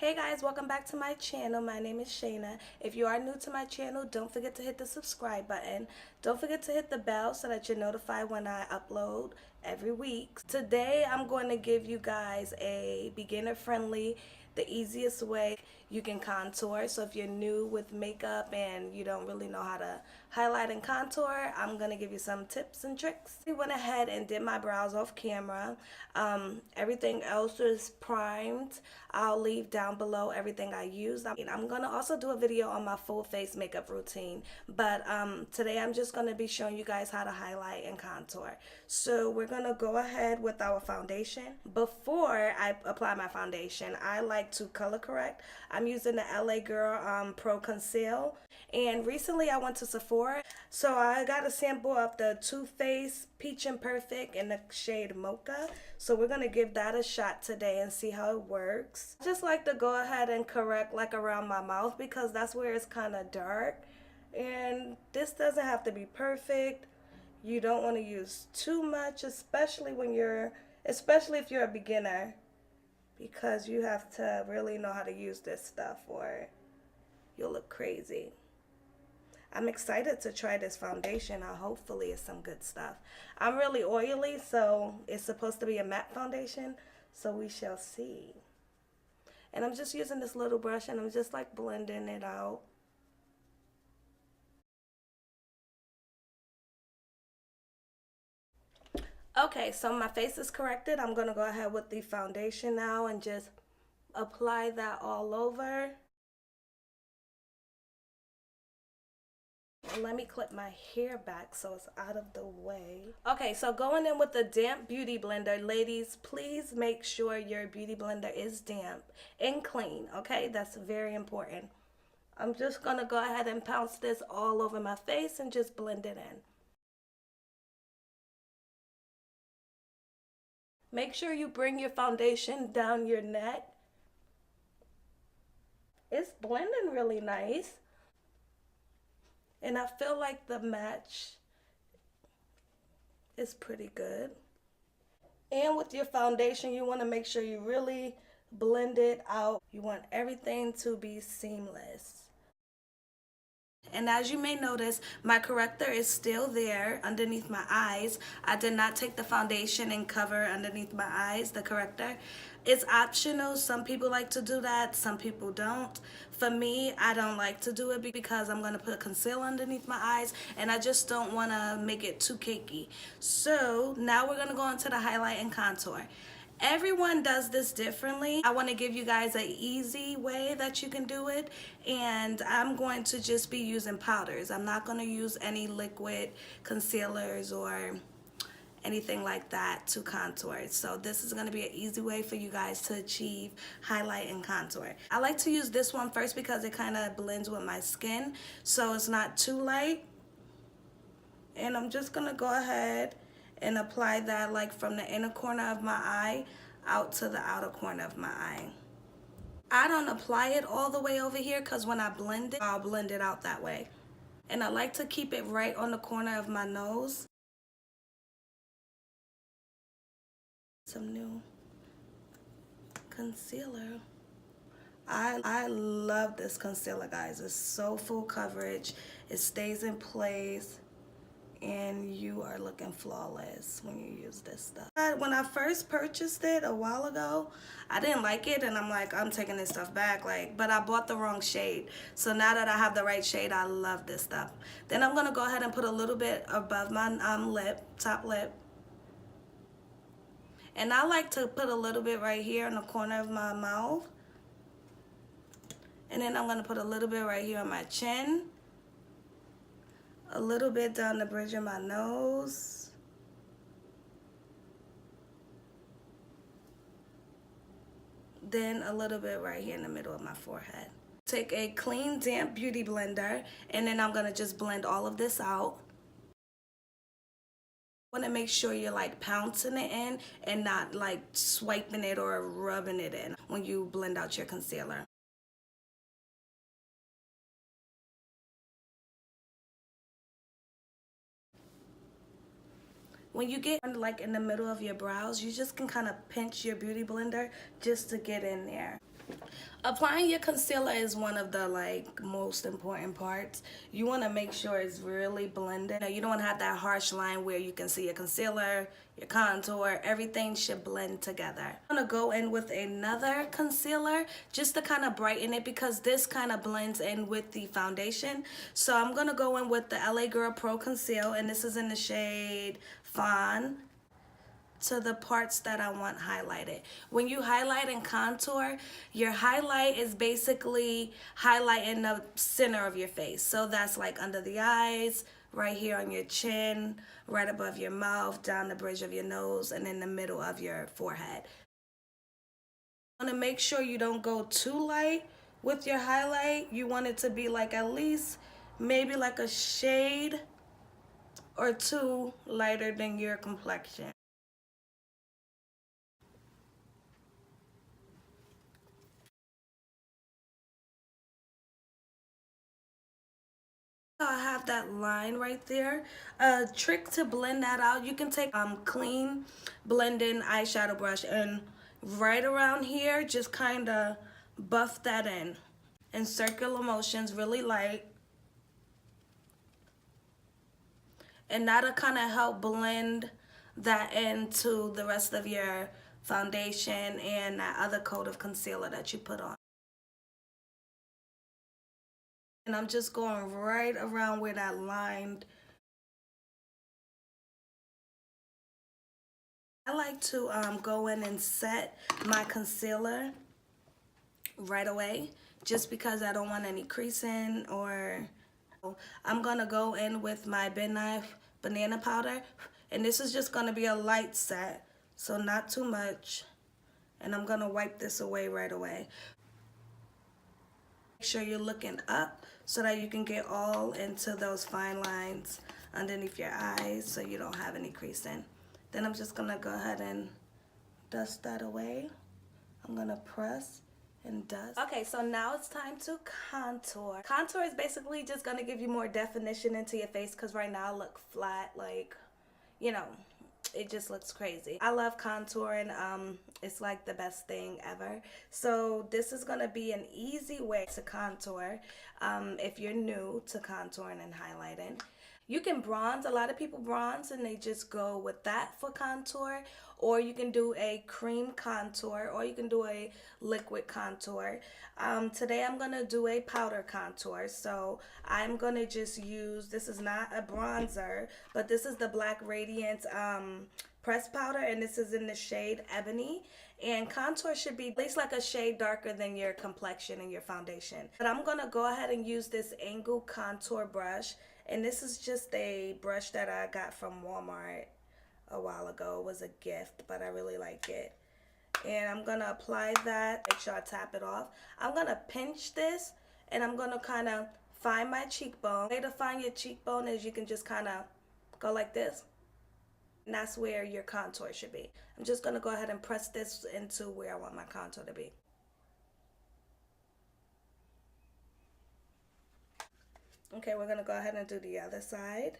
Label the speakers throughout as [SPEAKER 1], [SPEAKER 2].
[SPEAKER 1] Hey guys, welcome back to my channel. My name is Shayna. If you are new to my channel, don't forget to hit the subscribe button. Don't forget to hit the bell so that you're notified when I upload every week. Today I'm going to give you guys a beginner friendly, the easiest way you can contour. So if you're new with makeup and you don't really know how to highlight and contour, I'm going to give you some tips and tricks. I went ahead and did my brows off camera. Everything else is primed. I'll leave down below everything I used. I'm going to also do a video on my full face makeup routine, but today I'm just going to be showing you guys how to highlight and contour. So we're going to go ahead with our foundation. Before I apply my foundation, I like to color correct. I'm using the LA Girl Pro Conceal, and recently I went to Sephora, so I got a sample of the Too Faced Peach and Perfect in the shade Mocha. So we're going to give that a shot today and see how it works. I just like to go ahead and correct like around my mouth because that's where it's kind of dark. And this doesn't have to be perfect. You don't want to use too much, especially if you're a beginner, because you have to really know how to use this stuff or you'll look crazy. I'm excited to try this foundation. Hopefully it's some good stuff. I'm really oily, so it's supposed to be a matte foundation, so we shall see. And I'm just using this little brush and I'm just like blending it out. Okay, so my face is corrected. I'm going to go ahead with the foundation now and just apply that all over. Let me clip my hair back so it's out of the way. Okay, so going in with the damp beauty blender, ladies, please make sure your beauty blender is damp and clean, okay? That's very important. I'm just gonna go ahead and pounce this all over my face and just blend it in. Make sure you bring your foundation down your neck. It's blending really nice. And I feel like the match is pretty good. And with your foundation, you want to make sure you really blend it out. You want everything to be seamless. And as you may notice, my corrector is still there underneath my eyes. I did not take the foundation and cover underneath my eyes, the corrector. It's optional. Some people like to do that, some people don't. For me, I don't like to do it because I'm going to put concealer underneath my eyes and I just don't want to make it too cakey. So now we're going to go into the highlight and contour. Everyone does this differently. I want to give you guys an easy way that you can do it, and I'm going to just be using powders. I'm not going to use any liquid concealers or anything like that to contour. So this is going to be an easy way for you guys to achieve highlight and contour. I like to use this one first because it kind of blends with my skin, so it's not too light. And I'm just going to go ahead and apply that like from the inner corner of my eye out to the outer corner of my eye. I don't apply it all the way over here because when I blend it, I'll blend it out that way. And I like to keep it right on the corner of my nose. Some new concealer. I love this concealer, guys. It's so full coverage. It stays in place. And you are looking flawless when you use this stuff. When I first purchased it a while ago, I didn't like it, and I'm like, I'm taking this stuff back, but I bought the wrong shade. So now that I have the right shade, I love this stuff. Then I'm gonna go ahead and put a little bit above my top lip. And I like to put a little bit right here in the corner of my mouth. And then I'm gonna put a little bit right here on my chin. A little bit down the bridge of my nose. Then a little bit right here in the middle of my forehead. Take a clean, damp beauty blender, and then I'm gonna just blend all of this out. Want to make sure you're like pouncing it in and not like swiping it or rubbing it in when you blend out your concealer. When you get like in the middle of your brows, you just can kind of pinch your beauty blender just to get in there. Applying your concealer is one of the most important parts. You want to make sure it's really blended. You don't want to have that harsh line where you can see your concealer, your contour, everything should blend together. I'm going to go in with another concealer just to kind of brighten it because this kind of blends in with the foundation. So I'm going to go in with the LA Girl Pro Conceal, and this is in the shade Fawn, to the parts that I want highlighted. When you highlight and contour, your highlight is basically highlighting the center of your face. So that's like under the eyes, right here on your chin, right above your mouth, down the bridge of your nose, and in the middle of your forehead. You want to make sure you don't go too light with your highlight. You want it to be like at least maybe like a shade or two lighter than your complexion. I have that line right there. A trick to blend that out, you can take clean blending eyeshadow brush and right around here just kind of buff that in circular motions, really light, and that'll kind of help blend that into the rest of your foundation and that other coat of concealer that you put on. And I'm just going right around where that line. I like to go in and set my concealer right away just because I don't want any creasing. Or I'm gonna go in with my Nye Banana Powder, and this is just gonna be a light set, so not too much, and I'm gonna wipe this away right away. Make sure you're looking up so that you can get all into those fine lines underneath your eyes so you don't have any creasing. Then I'm just gonna go ahead and dust that away. I'm gonna press and dust. Okay, so now it's time to contour. Contour is basically just gonna give you more definition into your face because right now I look flat, like, you know, it just looks crazy. I love contouring. It's like the best thing ever. So this is gonna be an easy way to contour if you're new to contouring and highlighting. You can bronze. A lot of people bronze and they just go with that for contour, or you can do a cream contour, or you can do a liquid contour. Today I'm gonna do a powder contour, so I'm gonna just use, this is not a bronzer, but this is the Black Radiance pressed powder, and this is in the shade Ebony. And contour should be at least like a shade darker than your complexion and your foundation. But I'm gonna go ahead and use this angle contour brush, and this is just a brush that I got from Walmart a while ago. It was a gift, but I really like it. And I'm gonna apply that, make sure I tap it off. I'm gonna pinch this, and I'm gonna kind of find my cheekbone. The way to find your cheekbone is you can just kind of go like this. And that's where your contour should be. I'm just gonna go ahead and press this into where I want my contour to be. Okay, we're gonna go ahead and do the other side.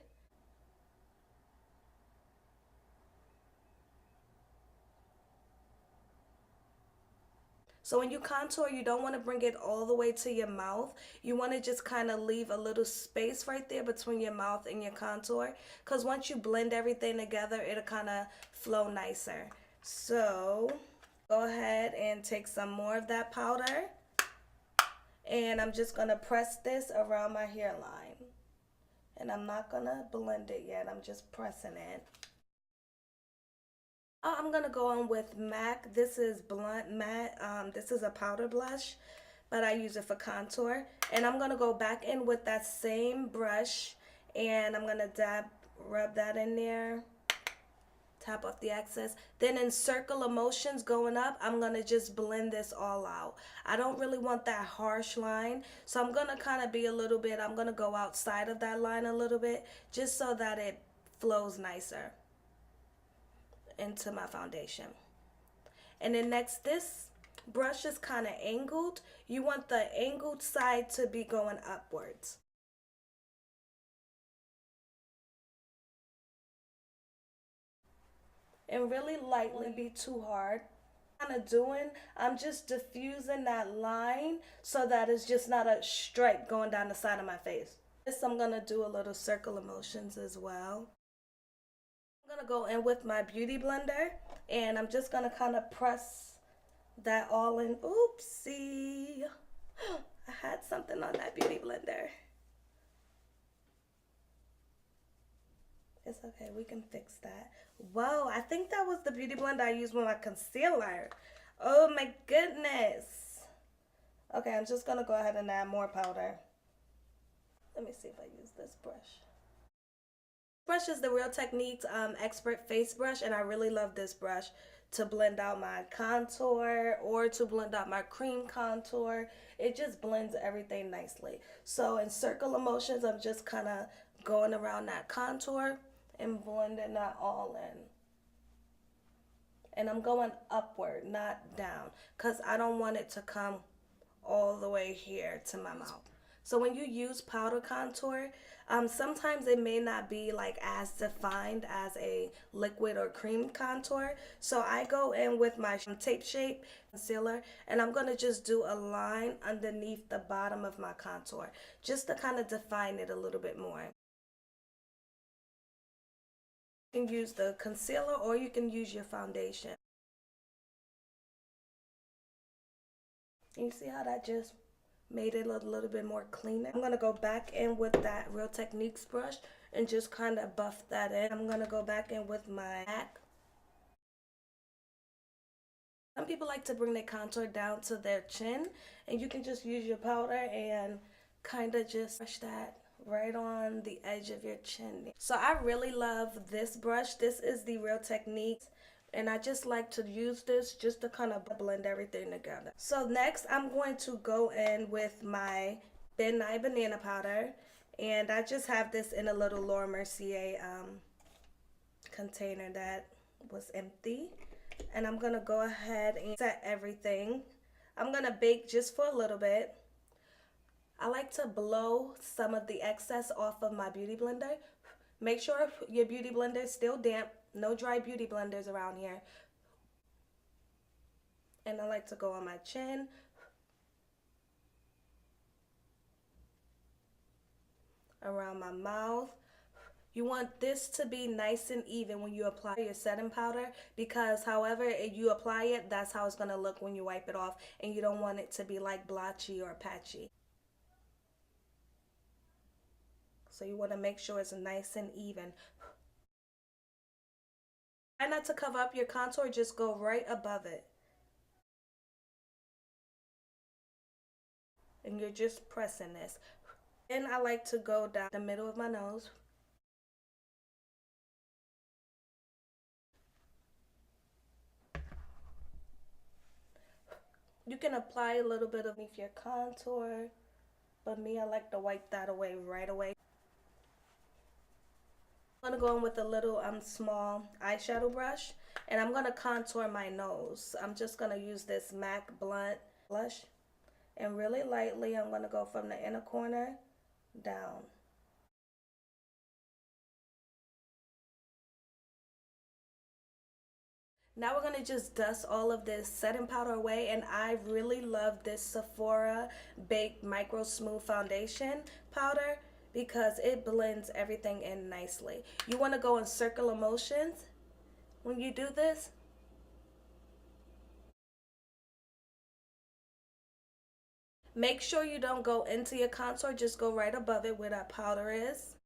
[SPEAKER 1] So when you contour, you don't want to bring it all the way to your mouth. You want to just kind of leave a little space right there between your mouth and your contour, because once you blend everything together, it'll kind of flow nicer. So go ahead and take some more of that powder, and I'm just going to press this around my hairline. And I'm not going to blend it yet. I'm just pressing it. I'm going to go on with MAC. This is Blunt Matte. This is a powder blush, but I use it for contour. And I'm going to go back in with that same brush, and I'm going to rub that in there. Tap off the excess. Then in circular motions going up, I'm going to just blend this all out. I don't really want that harsh line, so I'm going to kind of be a little bit, I'm going to go outside of that line a little bit just so that it flows nicer into my foundation. And then next, this brush is kind of angled. You want the angled side to be going upwards. And really lightly, be too hard. kind of doing, I'm just diffusing that line so that it's just not a stripe going down the side of my face. This I'm gonna do a little circle of motions as well. I'm gonna go in with my beauty blender and I'm just gonna kind of press that all in. Oopsie. I had something on that beauty blender. It's okay, we can fix that. Whoa, I think that was the beauty blender I used with my concealer. Oh my goodness. Okay, I'm just gonna go ahead and add more powder. Let me see if I use this brush. Brush is the Real Techniques Expert Face Brush, and I really love this brush to blend out my contour or to blend out my cream contour. It just blends everything nicely. So in circle of motions, I'm just kind of going around that contour and blending that all in. And I'm going upward, not down, because I don't want it to come all the way here to my mouth. So when you use powder contour, sometimes it may not be like as defined as a liquid or cream contour. So I go in with my Tape Shape concealer and I'm going to just do a line underneath the bottom of my contour just to kind of define it a little bit more. You can use the concealer or you can use your foundation. And you see how that just made it a little bit more cleaner. I'm going to go back in with that Real Techniques brush and just kind of buff that in. I'm going to go back in with my MAC. Some people like to bring their contour down to their chin, and you can just use your powder and kind of just brush that right on the edge of your chin. So I really love this brush. This is the Real Techniques. And I just like to use this just to kind of blend everything together. So next I'm going to go in with my Nye Banana Powder. And I just have this in a little Laura Mercier container that was empty. And I'm going to go ahead and set everything. I'm going to bake just for a little bit. I like to blow some of the excess off of my beauty blender. Make sure your beauty blender is still damp. No dry beauty blenders around here. And I like to go on my chin. Around my mouth. You want this to be nice and even when you apply your setting powder, because however you apply it, that's how it's going to look when you wipe it off, and you don't want it to be like blotchy or patchy. So you want to make sure it's nice and even. Try not to cover up your contour, just go right above it. And you're just pressing this. Then I like to go down the middle of my nose. You can apply a little bit of your contour, but me, I like to wipe that away right away. I'm going to go in with a little small eyeshadow brush, and I'm going to contour my nose. I'm just going to use this MAC Blunt blush, and really lightly I'm going to go from the inner corner down. Now we're going to just dust all of this setting powder away, and I really love this Sephora Baked Micro Smooth Foundation powder because it blends everything in nicely. You want to go in circular motions when you do this. Make sure you don't go into your contour, just go right above it where that powder is.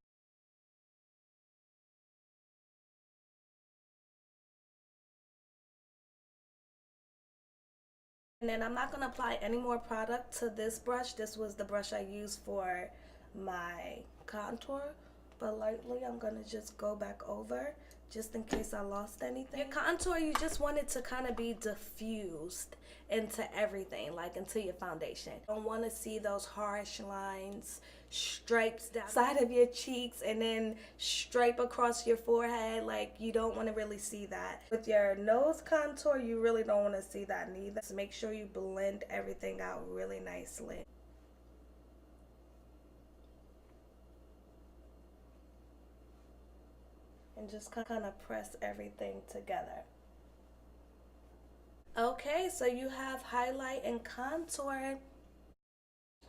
[SPEAKER 1] And then I'm not going to apply any more product to this brush. This was the brush I used for my contour. But lightly, I'm going to just go back over just in case I lost anything. Your contour, you just want it to kind of be diffused into everything, like into your foundation. You don't want to see those harsh lines, stripes down the side of your cheeks, and then stripe across your forehead. Like, you don't want to really see that. With your nose contour, you really don't want to see that neither. So make sure you blend everything out really nicely. And just kind of press everything together. Okay, so you have highlight and contour.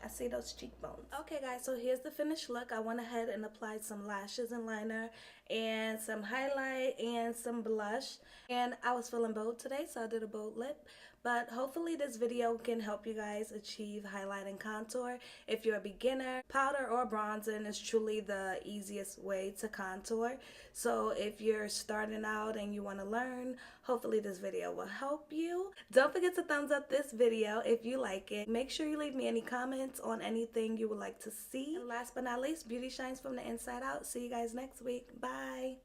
[SPEAKER 1] I see those cheekbones. Okay guys, so here's the finished look. I went ahead and applied some lashes and liner and some highlight and some blush. And I was feeling bold today, so I did a bold lip. But hopefully this video can help you guys achieve highlight and contour. If you're a beginner, powder or bronzing is truly the easiest way to contour. So if you're starting out and you want to learn, hopefully this video will help you. Don't forget to thumbs up this video if you like it. Make sure you leave me any comments on anything you would like to see. And last but not least, beauty shines from the inside out. See you guys next week. Bye.